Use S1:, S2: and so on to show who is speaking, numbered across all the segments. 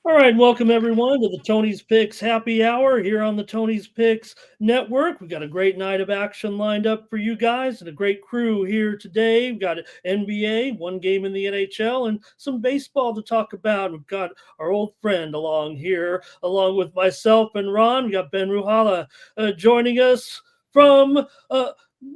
S1: All right, welcome everyone to the Tony's Picks Happy Hour here on the Tony's Picks Network. We've got a great night of action lined up for you guys and a great crew here today. We've got NBA, one game in the NHL, and some baseball to talk about. We've got our old friend along here, along with myself and Ron. We got Ben Ruhala joining us from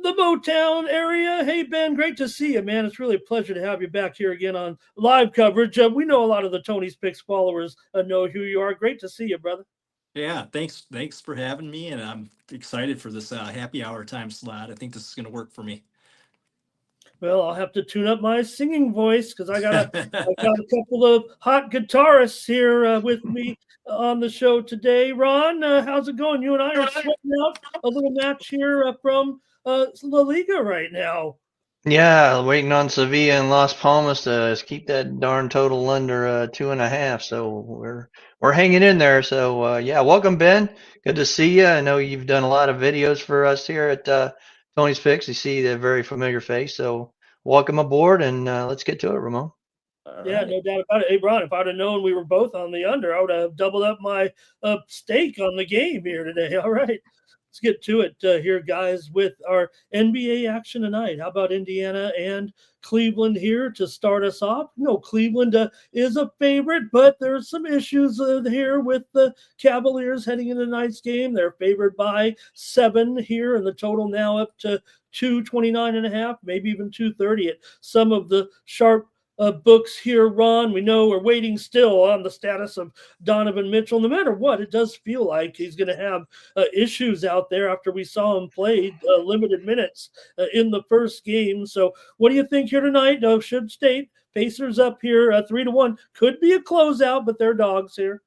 S1: the Motown area. Hey, Ben, great to see you, man. It's really a pleasure to have you back here again on live coverage. We know a lot of the Tony's Picks followers know who you are. Great to see you, brother.
S2: Yeah, thanks for having me, and I'm excited for this happy hour time slot. I think this is going to work for me.
S1: Well, I'll have to tune up my singing voice because I got a couple of hot guitarists here with me on the show today. Ron, how's it going? You and I are sweating out a little match here from La Liga right now.
S3: Yeah, waiting on Sevilla and Las Palmas to keep that darn total under 2.5. So we're hanging in there. So yeah, welcome Ben. Good to see you. I know you've done a lot of videos for us here at Tony's Picks. You see the very familiar face. So welcome aboard, and let's get to it, Ramon.
S2: All
S1: Yeah,
S2: right.
S1: no doubt about it. Hey, Ron, if I'd have known we were both on the under, I would have doubled up my stake on the game here today. All right, let's get to it here, guys, with our NBA action tonight. How about Indiana and Cleveland here to start us off? No, Cleveland is a favorite, but there's some issues here with the Cavaliers heading into tonight's game. They're favored by 7 here, and the total now up to 229.5, maybe even 230 at some of the sharp books here, Ron. We know we're waiting still on the status of Donovan Mitchell. No matter what, it does feel like he's going to have issues out there after we saw him play limited minutes in the first game. So, what do you think here tonight? Should state Pacers up here 3-1. Could be a closeout, but they're dogs here.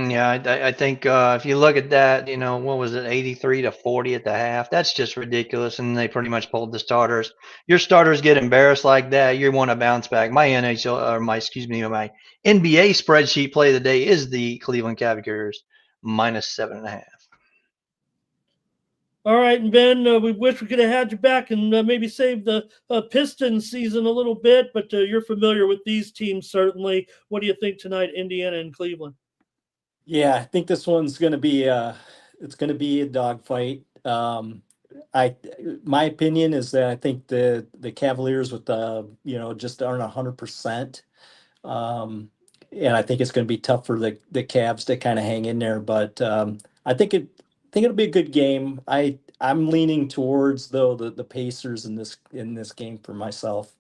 S3: Yeah, I think if you look at that, what was it, 83-40 at the half? That's just ridiculous, and they pretty much pulled the starters. Your starters get embarrassed like that, you want to bounce back. My NHL, or my NBA spreadsheet play of the day is the Cleveland Cavaliers -7.5.
S1: All right, and Ben, we wish we could have had you back and maybe save the Pistons season a little bit, but you're familiar with these teams certainly. What do you think tonight, Indiana and Cleveland?
S2: Yeah, I think this one's going to be it's going to be a dogfight. I My opinion is that I think the Cavaliers with just aren't 100%. And I think it's going to be tough for the Cavs to kind of hang in there. But I think it'll be a good game. I'm leaning towards though the Pacers in this game for myself.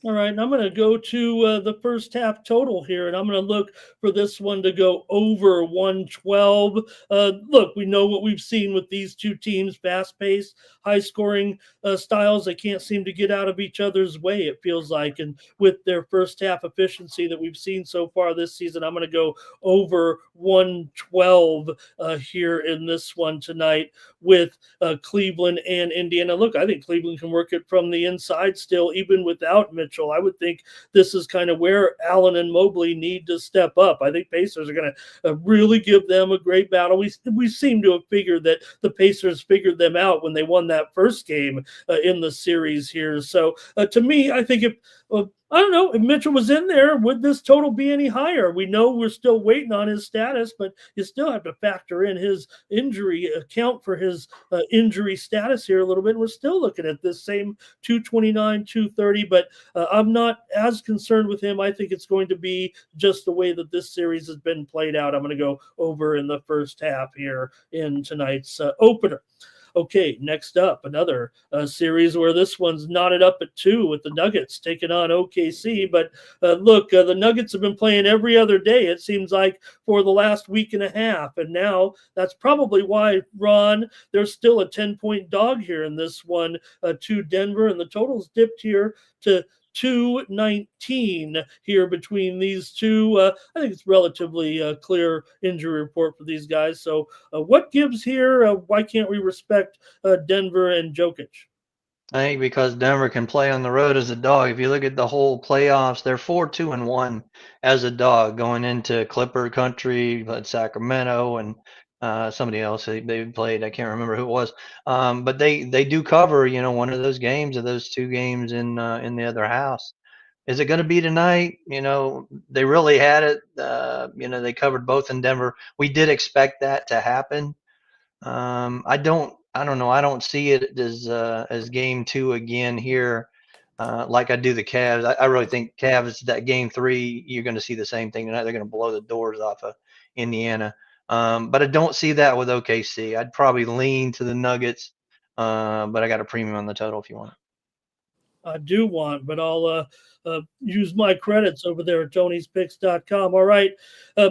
S1: All right, and I'm going to go to the first half total here, and I'm going to look for this one to go over 112. Look, we know what we've seen with these two teams: fast-paced, high-scoring styles. They can't seem to get out of each other's way, it feels like. And with their first half efficiency that we've seen so far this season, I'm going to go over 112 here in this one tonight with Cleveland and Indiana. Look, I think Cleveland can work it from the inside still, even without Mitchell. I would think this is kind of where Allen and Mobley need to step up. I think Pacers are going to really give them a great battle. We seem to have figured that the Pacers figured them out when they won that first game in the series here. So to me, I think if I don't know if Mitchell was in there, would this total be any higher? We know we're still waiting on his status, but you still have to factor in his injury, account for his injury status here a little bit. We're still looking at this same 229, 230, but I'm not as concerned with him. I think it's going to be just the way that this series has been played out. I'm going to go over in the first half here in tonight's opener. Okay, next up, another series where this one's knotted up at 2 with the Nuggets taking on OKC. But look, the Nuggets have been playing every other day, it seems like, for the last week and a half. And now that's probably why, Ron, there's still a 10-point dog here in this one to Denver. And the total's dipped here to 219 here between these two. I think it's relatively clear injury report for these guys. So, what gives here? Why can't we respect Denver and Jokic?
S3: I think because Denver can play on the road as a dog. If you look at the whole playoffs, they're 4-2-1 as a dog going into Clipper country, but Sacramento and somebody else they played. I can't remember who it was, but they do cover one of those games or those two games in the other house. Is it going to be tonight? They really had it. They covered both in Denver. We did expect that to happen. I don't know. I don't see it as game two again here, like I do the Cavs. I really think Cavs, that game three, you're going to see the same thing tonight. They're going to blow the doors off of Indiana. But I don't see that with OKC. I'd probably lean to the Nuggets, but I got a premium on the total if you want it.
S1: I do want, but I'll use my credits over there at Tony'sPicks.com. All right,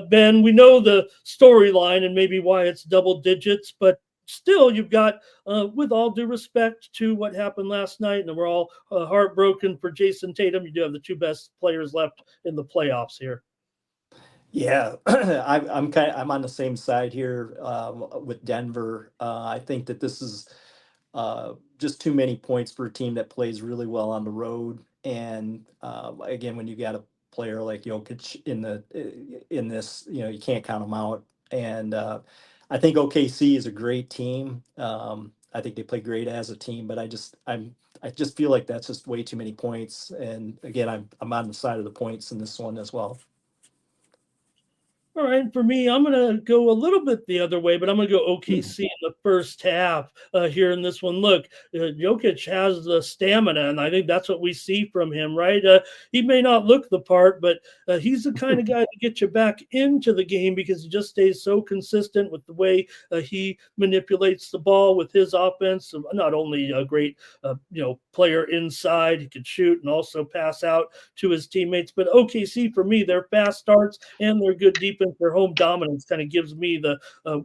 S1: Ben, we know the storyline and maybe why it's double digits, but still, you've got, with all due respect to what happened last night, and we're all heartbroken for Jason Tatum, you do have the two best players left in the playoffs here.
S2: Yeah, I'm on the same side here with Denver. I think that this is just too many points for a team that plays really well on the road. And again, when you got a player like Jokic in this, you can't count them out. And I think OKC is a great team. I think they play great as a team, but I just feel like that's just way too many points. And again, I'm on the side of the points in this one as well.
S1: All right, for me, I'm going to go a little bit the other way, but I'm going to go OKC in the first half here in this one. Look, Jokic has the stamina, and I think that's what we see from him, right? He may not look the part, but he's the kind of guy to get you back into the game because he just stays so consistent with the way he manipulates the ball with his offense. Not only a great, player inside, he could shoot and also pass out to his teammates. But OKC, for me, their fast starts and their good defense, their home dominance kind of gives me the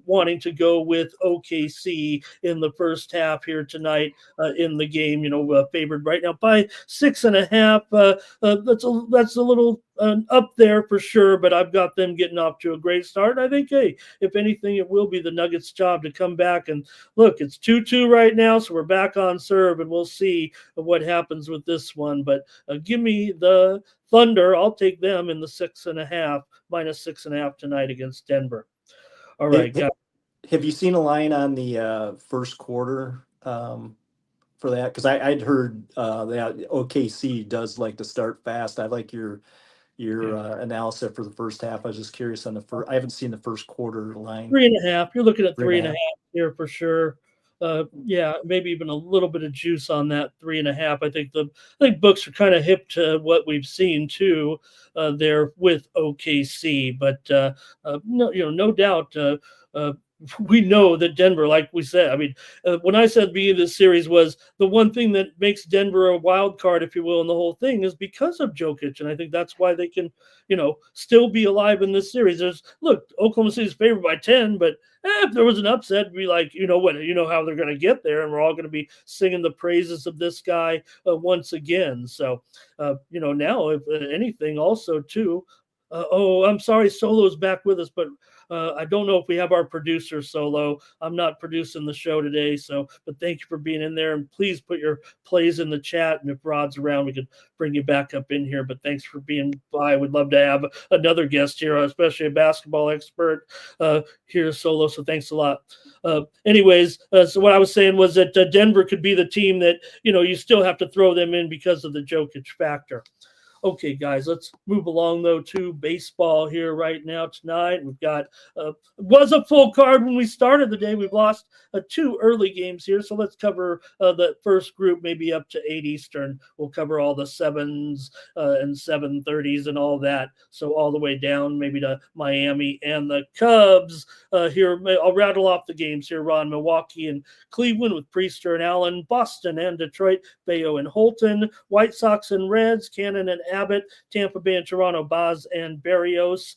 S1: wanting to go with OKC in the first half here tonight in the game. Favored right now by 6.5. That's a little up there for sure, but I've got them getting off to a great start. I think, hey, if anything, it will be the Nuggets' job to come back. And look, it's 2-2 right now, so we're back on serve, and we'll see what happens with this one. But give me the Thunder. I'll take them in the 6.5, -6.5 tonight against Denver. All right, guys.
S2: Have you seen a line on the first quarter for that? Because I'd heard that OKC does like to start fast. I like your analysis for the first half. I was just curious on the first. I haven't seen the first quarter line.
S1: 3.5. You're looking at 3.5 here for sure. Maybe even a little bit of juice on that 3.5. I think books are kind of hip to what we've seen too there with OKC, but no doubt. We know that Denver, like we said, I mean, when I said being this series was the one thing that makes Denver a wild card, if you will, in the whole thing is because of Jokic. And I think that's why they can, still be alive in this series. Look, Oklahoma City's favored by 10, but if there was an upset, it'd be like, you know how they're going to get there. And we're all going to be singing the praises of this guy once again. So, now if anything also too, I'm sorry, Solo's back with us, but I don't know if we have our producer, Solo. I'm not producing the show today, but thank you for being in there. And please put your plays in the chat. And if Rod's around, we could bring you back up in here. But thanks for being by. We'd love to have another guest here, especially a basketball expert here, Solo. So thanks a lot. Anyways, so what I was saying was that Denver could be the team that, you still have to throw them in because of the Jokic factor. Okay, guys, let's move along, though, to baseball here right now tonight. We've got was a full card when we started the day. We've lost 2 early games here, so let's cover the first group, maybe up to 8 Eastern. We'll cover all the 7s and 7:30s and all that, so all the way down maybe to Miami and the Cubs here. I'll rattle off the games here, Ron. Milwaukee and Cleveland with Priester and Allen, Boston and Detroit, Bayo and Holton, White Sox and Reds, Cannon and Abbott, Tampa Bay and Toronto, Baz and Berrios,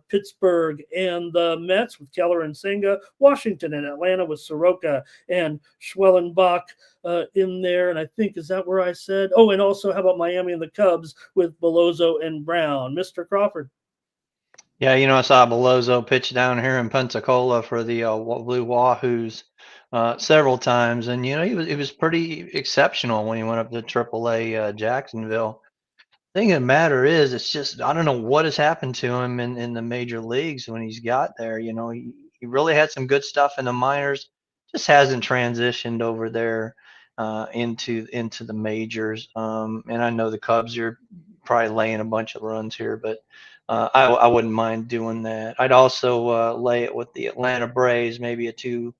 S1: Pittsburgh and the Mets with Keller and Senga, Washington and Atlanta with Soroka and Schwellenbach in there. And I think, is that where I said? Oh, and also how about Miami and the Cubs with Belozo and Brown? Mr. Crawford.
S3: Yeah, I saw Belozo pitch down here in Pensacola for the Blue Wahoos several times, and he was pretty exceptional when he went up to AAA Jacksonville. Thing of the matter is, it's just I don't know what has happened to him in the major leagues when he's got there. He really had some good stuff in the minors, just hasn't transitioned over there into the majors. And I know the Cubs are probably laying a bunch of runs here, but I wouldn't mind doing that. I'd also lay it with the Atlanta Braves, maybe a 2.5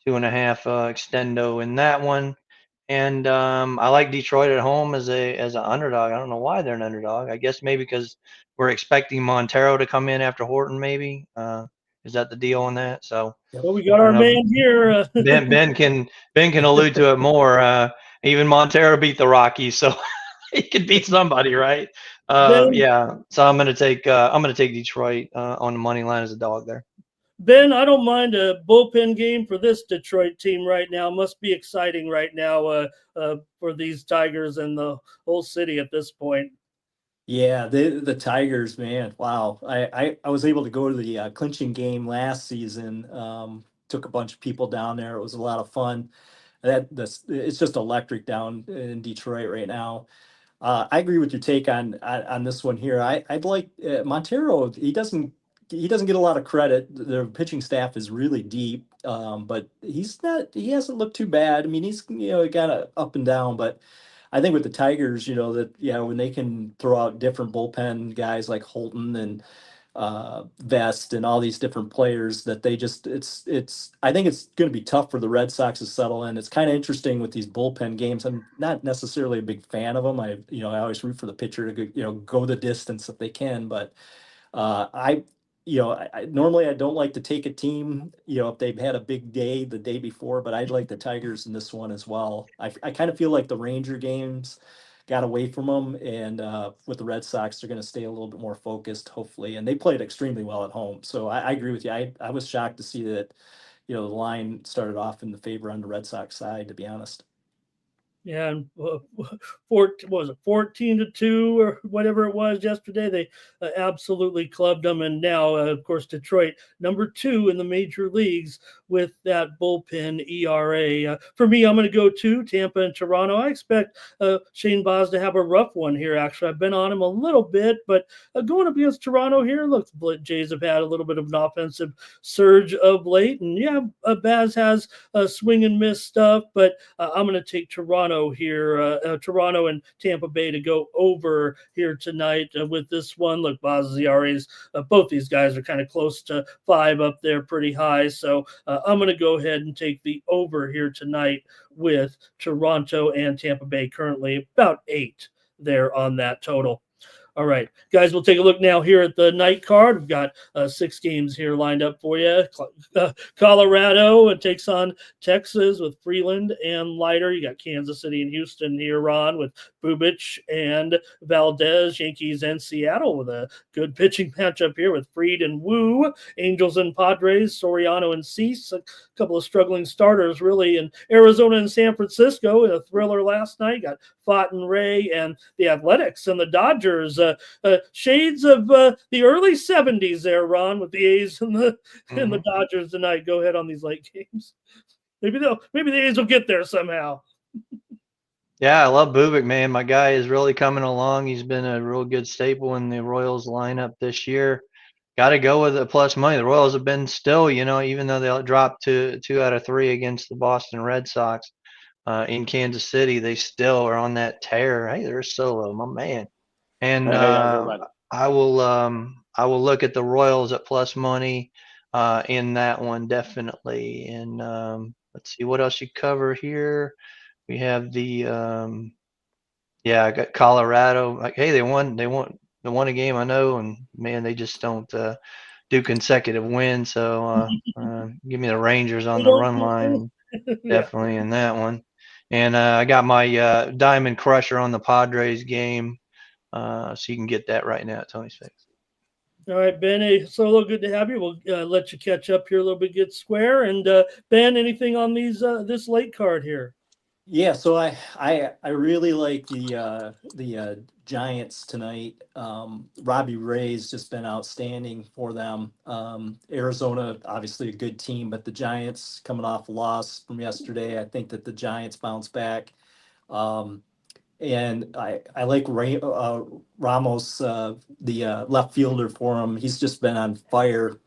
S3: extendo in that one. And I like Detroit at home as an underdog. I don't know why they're an underdog. I guess maybe because we're expecting Montero to come in after Horton. Maybe is that the deal on that? So
S1: Well, we got
S3: I
S1: our
S3: don't know.
S1: man here.
S3: Ben can allude to it more. Even Montero beat the Rockies, so he could beat somebody, right?
S1: Ben,
S3: Yeah. So I'm gonna take Detroit on the money line as a dog there.
S1: Ben, I don't mind a bullpen game for this Detroit team right now. Must be exciting right now for these Tigers and the whole city at this point.
S2: Yeah, the Tigers, man. Wow. I was able to go to the clinching game last season. Took a bunch of people down there. It was a lot of fun. It's just electric down in Detroit right now. I agree with your take on this one here. I'd like Montero. He doesn't get a lot of credit. Their pitching staff is really deep, but he hasn't looked too bad. I mean, he's got a up and down, but I think with the Tigers, that when they can throw out different bullpen guys like Holton and Vest and all these different players, that they just it's I think it's going to be tough for the Red Sox to settle in. It's kind of interesting with these bullpen games. I'm not necessarily a big fan of them. I always root for the pitcher to go the distance if they can, but I normally I don't like to take a team, if they've had a big day the day before, but I'd like the Tigers in this one as well. I kind of feel like the Ranger games got away from them, and with the Red Sox, they're going to stay a little bit more focused, hopefully. And they played extremely well at home, so I agree with you. I was shocked to see that, the line started off in the favor on the Red Sox side, to be honest.
S1: Yeah, and was it 14-2 or whatever it was yesterday? They absolutely clubbed them, and now, of course, Detroit #2 in the major leagues with that bullpen ERA. For me, I'm going to go to Tampa and Toronto. I expect Shane Baz to have a rough one here. Actually, I've been on him a little bit, but going up against Toronto here, look, the Jays have had a little bit of an offensive surge of late, and yeah, Baz has swing and miss stuff, but I'm going to take Toronto here, Toronto and Tampa Bay to go over here tonight with this one. Look, Baz's ERAs, both these guys are kind of close to 5 up there, pretty high. So I'm going to go ahead and take the over here tonight with Toronto and Tampa Bay, currently about 8 there on that total. All right, guys, we'll take a look now here at the night card. We've got 6 games here lined up for you. Colorado takes on Texas with Freeland and Leiter. You got Kansas City and Houston here on with Bubic and Valdez. Yankees and Seattle with a good pitching matchup here with Fried and Wu. Angels and Padres, Soriano and Cease. A couple of struggling starters, really, in Arizona and San Francisco. A thriller last night. Got Fott and Ray and the Athletics and the Dodgers. Shades of the early 70s there, Ron, with the A's and the Dodgers tonight. Go ahead on these late games. Maybe the A's will get there somehow.
S3: Yeah, I love Bubic, man. My guy is really coming along. He's been a real good staple in the Royals lineup this year. Got to go with the plus money. The Royals have been still, even though they dropped to 2 out of 3 against the Boston Red Sox in Kansas City, they still are on that tear. Hey, there's Solo, my man. And I will look at the Royals at plus money in that one, definitely. And let's see what else you cover here. We have the I got Colorado. Like, hey, they won a game, I know, and man, they just don't do consecutive wins. So give me the Rangers on the run line, definitely in that one. And I got my Diamond Crusher on the Padres game. So you can get that right now at Tony's Fix.
S1: All right, Ben, Solo, good to have you. We'll let you catch up here a little bit, get square. And Ben, anything on this late card here?
S2: Yeah, so I really like the Giants tonight. Robbie Ray's just been outstanding for them. Arizona, obviously a good team, but the Giants coming off a loss from yesterday, I think that the Giants bounce back. And I like Ramos, the left fielder for him. He's just been on fire,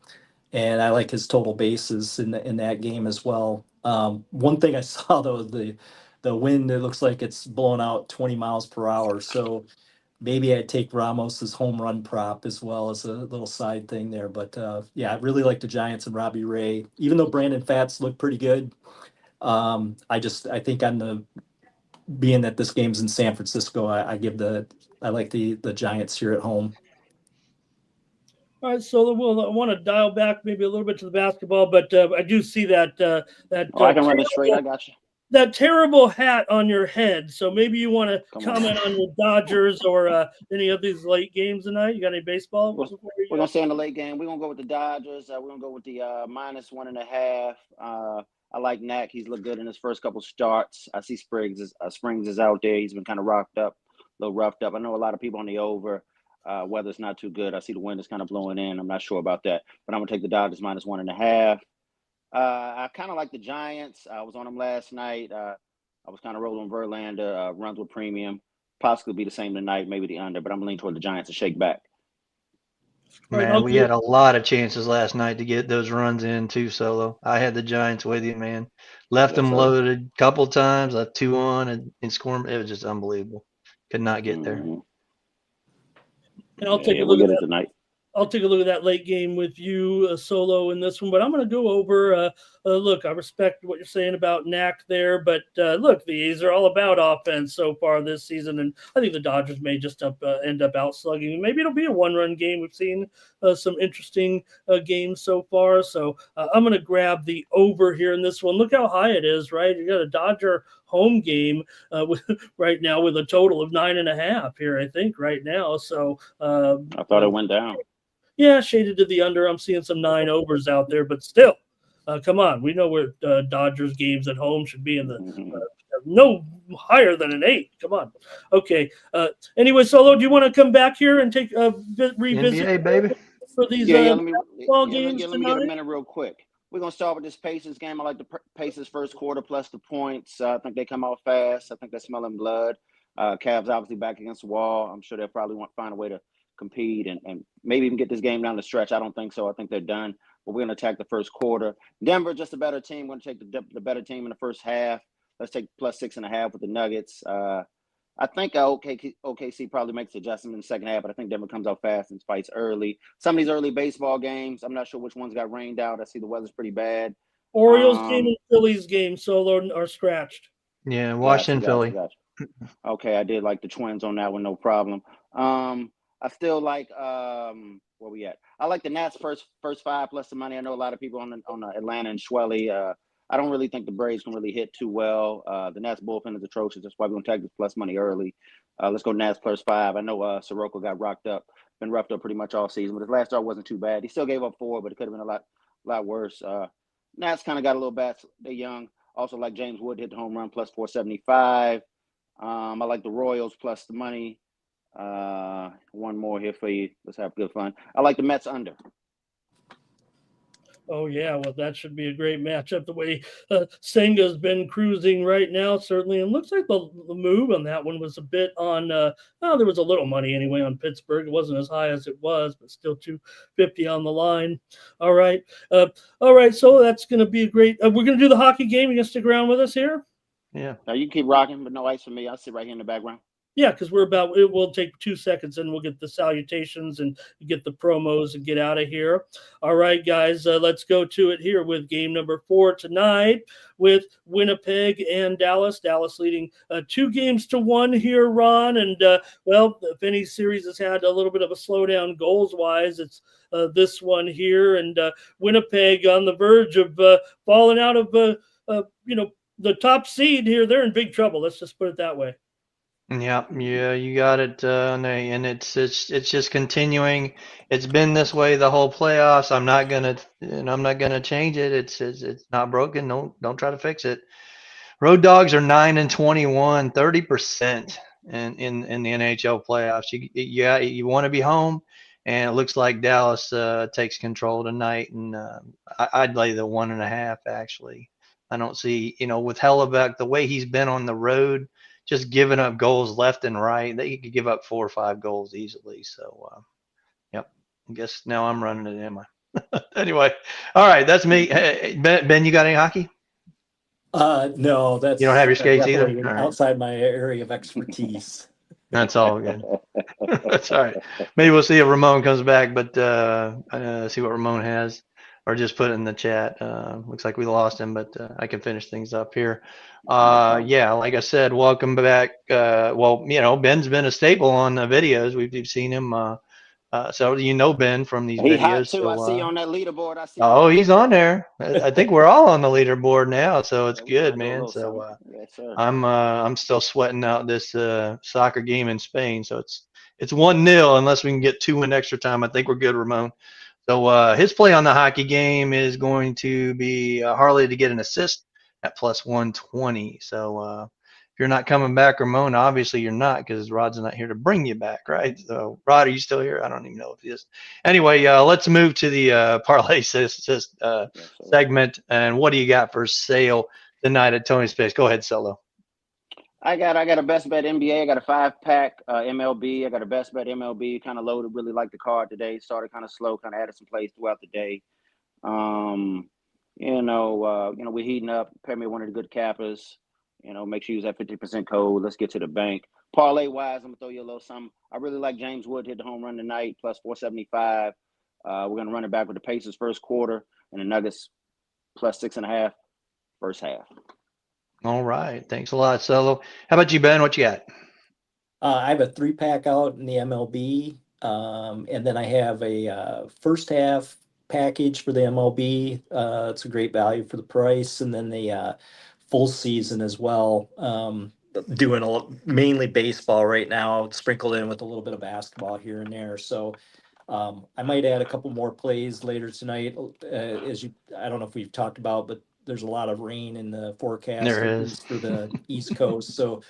S2: and I like his total bases in that game as well. One thing I saw though, the wind, it looks like it's blowing out 20 miles per hour. So maybe I'd take Ramos's home run prop as well as a little side thing there. But yeah, I really like the Giants and Robbie Ray, even though Brandon Fats looked pretty good. I think on the being that this game's in San Francisco, I like the Giants here at home.
S1: All right, so I want to dial back maybe a little bit to the basketball, but I do see that
S4: I can run it straight. I got you.
S1: That terrible hat on your head. So maybe you want to comment on your Dodgers or any of these late games tonight. You got any baseball?
S4: We're gonna stay in the late game. We're gonna go with the Dodgers. We're gonna go with the -1.5. I like Knack. He's looked good in his first couple starts. I see Springs is out there. He's been kind of rocked up, a little roughed up. I know a lot of people on the over. Weather's not too good. I see the wind is kind of blowing in. I'm not sure about that, but I'm gonna take the Dodgers -1.5. I kind of like the Giants. I was on them last night. I was kind of rolling Verlander, runs with premium. Possibly be the same tonight, maybe the under, but I'm leaning toward the Giants to shake back.
S3: Man, we had a lot of chances last night to get those runs in too, Solo. I had the Giants with you, man. Left them loaded a couple times, left 2 on and scored. It was just unbelievable. Could not get there.
S1: And I'll take a look at it
S4: tonight.
S1: I'll take a look at that late game with you, Solo, in this one. But I'm going to go over. Look, I respect what you're saying about Knack there, but look, the A's are all about offense so far this season, and I think the Dodgers may just end up outslugging. Maybe it'll be a one-run game. We've seen some interesting games so far, so I'm going to grab the over here in this one. Look how high it is, right? You got a Dodger home game right now with a total of 9.5 here, I think, right now. So
S4: I thought it went down.
S1: Yeah, shaded to the under. I'm seeing some 9 overs out there, but still, come on. We know where Dodgers games at home should be in the no higher than an 8. Come on. Okay. Anyway, Solo, do you want to come back here and take revisit
S3: NBA, baby,
S1: for these
S4: ball
S1: games?
S4: Let me get a minute real quick. We're going to start with this Pacers game. I like the Pacers first quarter plus the points. I think they come out fast. I think they're smelling blood. Cavs obviously back against the wall. I'm sure they'll probably want to find a way to compete and maybe even get this game down the stretch. I don't think so. I think they're done. But we're going to attack the first quarter. Denver, just a better team. We're going to take the better team in the first half. Let's take +6.5 with the Nuggets. I think OKC probably makes adjustment in the second half, but I think Denver comes out fast and fights early. Some of these early baseball games, I'm not sure which ones got rained out. I see the weather's pretty bad.
S1: Orioles game and Phillies game, Solo, are scratched.
S3: Yeah, Washington, Philly.
S4: Gotcha. Okay, I did like the Twins on that one, no problem. I still like where we at? I like the Nats first 5 plus the money. I know a lot of people on the Atlanta and Schwelly. I don't really think the Braves can really hit too well. The Nats bullpen is atrocious. That's why we're going to take this plus money early. Let's go Nats +5. I know Soroka got been roughed up pretty much all season, but his last start wasn't too bad. He still gave up 4, but it could have been a lot worse. Nats kind of got a little bad. They're young. Also like James Wood hit the home run +475. I like the Royals plus the money. One more here for you. Let's have good fun. I like the Mets under.
S1: Oh, yeah. Well, that should be a great matchup. The way Senga's been cruising right now, certainly. And looks like the move on that one was a bit on there was a little money anyway on Pittsburgh. It wasn't as high as it was, but still 250 on the line. All right. So that's going to be a great we're going to do the hockey game. You going to stick around with us here?
S3: Yeah.
S4: Now you can keep rocking, but no ice for me. I'll sit right here in the background.
S1: Yeah, because it will take 2 seconds and we'll get the salutations and get the promos and get out of here. All right, guys, let's go to it here with game number 4 tonight with Winnipeg and Dallas. Dallas leading 2-1 here, Ron. And, if any series has had a little bit of a slowdown goals-wise, it's this one here. And Winnipeg on the verge of falling out of, the top seed here. They're in big trouble. Let's just put it that way.
S3: Yeah, you got it, and it's just continuing. It's been this way the whole playoffs. I'm not gonna change it. It's not broken. Don't try to fix it. Road Dogs are 9-21, 30% in the NHL playoffs. You want to be home, and it looks like Dallas takes control tonight, and I'd lay the 1.5 actually. I don't see with Hellebuck the way he's been on the road. Just giving up goals left and right. They could give up 4 or 5 goals easily. So, yep. I guess now I'm running it, am I? Anyway, all right. That's me. Hey, Ben, you got any hockey?
S2: No, that's
S3: you don't have your skates either.
S2: Outside my area of expertise.
S3: That's all good. That's all right. Maybe we'll see if Ramon comes back, but see what Ramon has, or just put it in the chat. Looks like we lost him, but I can finish things up here. Yeah, like I said, welcome back. Well, Ben's been a staple on the videos. We've seen him. So Ben from these
S4: He hot
S3: videos.
S4: too.
S3: So,
S4: I see you on that leaderboard. I see.
S3: oh, he's on there. I think we're all on the leaderboard now, so it's
S4: Yeah, we trying
S3: good,
S4: to do a
S3: man.
S4: little
S3: So
S4: something. Yes, sir.
S3: I'm still sweating out this soccer game in Spain. So it's 1-0 unless we can get 2 in extra time. I think we're good, Ramon. So his play on the hockey game is going to be Harley to get an assist at plus 120. So if you're not coming back, Ramon, obviously you're not, because Rod's not here to bring you back, right? So Rod, are you still here? I don't even know if he is. Anyway, let's move to the parlay
S4: Yes, sir.
S3: segment. And what do you got for sale tonight at Tony's Place? Go ahead, Solo.
S4: I got a best bet NBA. I got a 5-pack MLB. I got a best bet MLB. Kind of loaded. Really like the card today. Started kind of slow. Kind of added some plays throughout the day. We're heating up. Pay me one of the good cappers. Make sure you use that 50% code. Let's get to the bank. Parlay wise, I'm gonna throw you a little something. I really like James Wood hit the home run tonight, plus 475. We're gonna run it back with the Pacers first quarter and the Nuggets plus 6.5 first half.
S3: All right. Thanks a lot, Solo. How about you, Ben? What you got?
S2: I have a 3-pack out in the MLB, and then I have a first half package for the MLB. It's a great value for the price, and then the full season as well. Doing mainly baseball right now, sprinkled in with a little bit of basketball here and there. So I might add a couple more plays later tonight. I don't know if we've talked about, but there's a lot of rain in the forecast,
S3: There
S2: at
S3: is.
S2: least for the East Coast. So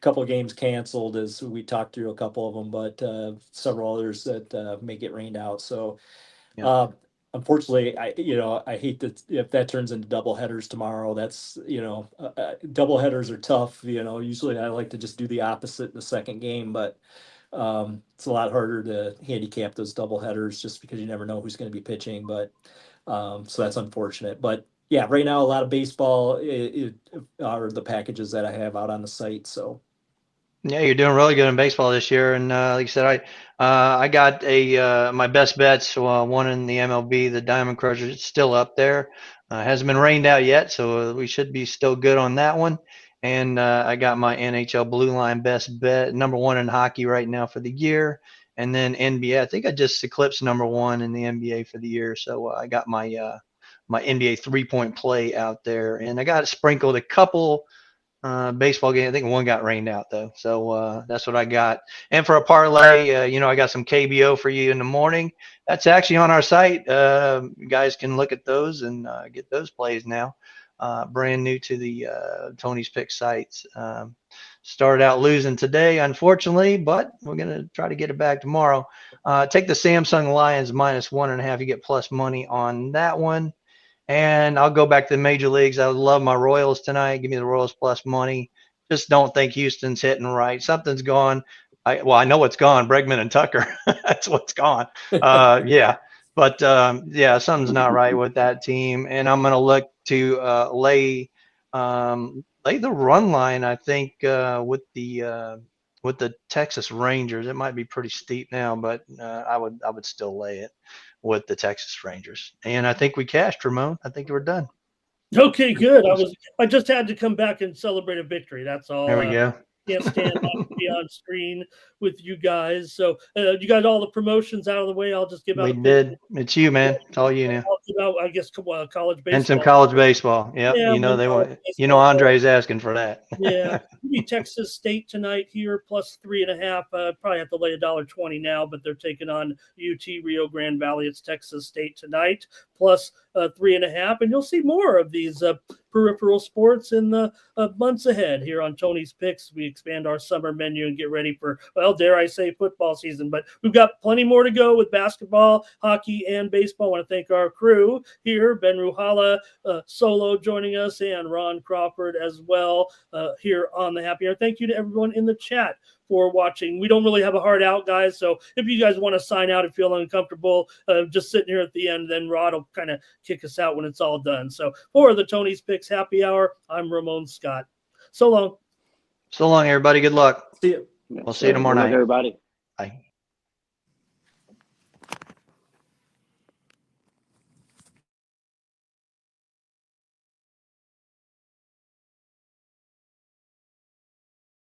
S2: couple of games canceled, as we talked through a couple of them, but several others that may get rained out. So unfortunately, I hate that if that turns into double headers tomorrow. That's double headers are tough. Usually I like to just do the opposite in the second game, but it's a lot harder to handicap those double headers just because you never know who's going to be pitching. But so that's unfortunate. But yeah, right now a lot of baseball are the packages that I have out on the site. So
S3: Yeah, you're doing really good in baseball this year, and like you said, I got my best bets. One in the MLB, the Diamond Crushers, it's still up there. Hasn't been rained out yet, so we should be still good on that one. And I got my NHL Blue Line best bet, number 1 in hockey right now for the year, and then NBA. I think I just eclipsed number 1 in the NBA for the year, so I got my my NBA 3-point play out there, and I got sprinkled a couple baseball game. I think one got rained out though. So that's what I got. And for a parlay, I got some KBO for you in the morning. That's actually on our site. You guys can look at those and get those plays now. Brand new to the Tony's Pick sites. Started out losing today, unfortunately, but we're going to try to get it back tomorrow. Take the Samsung Lions minus 1.5. You get plus money on that one. And I'll go back to the major leagues. I love my Royals tonight. Give me the Royals plus money. Just don't think Houston's hitting right. Something's gone. I know what's gone. Bregman and Tucker. That's what's gone. Yeah. But something's not right with that team. And I'm going to look to lay the run line, I think, with the Texas Rangers. It might be pretty steep now, but I would still lay it with the Texas Rangers. And I think we cashed, Ramon. I think we're done.
S1: Okay, good. I just had to come back and celebrate a victory. That's all.
S3: There we go.
S1: Can't stand not to be on screen with you guys. So you got all the promotions out of the way. I'll just give out.
S3: We did. It's you, man. It's all you now.
S1: I'll give out, I guess, college baseball.
S3: And some college baseball. Yep.
S1: Yeah,
S3: they want. Andre's asking for that.
S1: Yeah. Maybe Texas State tonight here, plus 3.5. Probably have to lay $1.20 now, but they're taking on UT Rio Grande Valley. It's Texas State tonight, plus 3.5. And you'll see more of these peripheral sports in the months ahead here on Tony's Picks. We expand our summer menu and get ready for, well, dare I say, football season. But we've got plenty more to go with basketball, hockey, and baseball. I want to thank our crew here, Ben Ruhala, Solo joining us, and Ron Crawford as well here on the Happy Hour. Thank you to everyone in the chat for watching. We don't really have a hard out, guys. So if you guys want to sign out and feel uncomfortable, just sitting here at the end, then Rod will kind of kick us out when it's all done. So for the Tony's Picks Happy Hour, I'm Ramon Scott. So long.
S3: So long, everybody. Good luck.
S2: see you.
S4: Yes,
S3: We'll see you
S4: sir.
S3: tomorrow
S4: Good luck,
S3: night.
S4: everybody.
S3: Bye.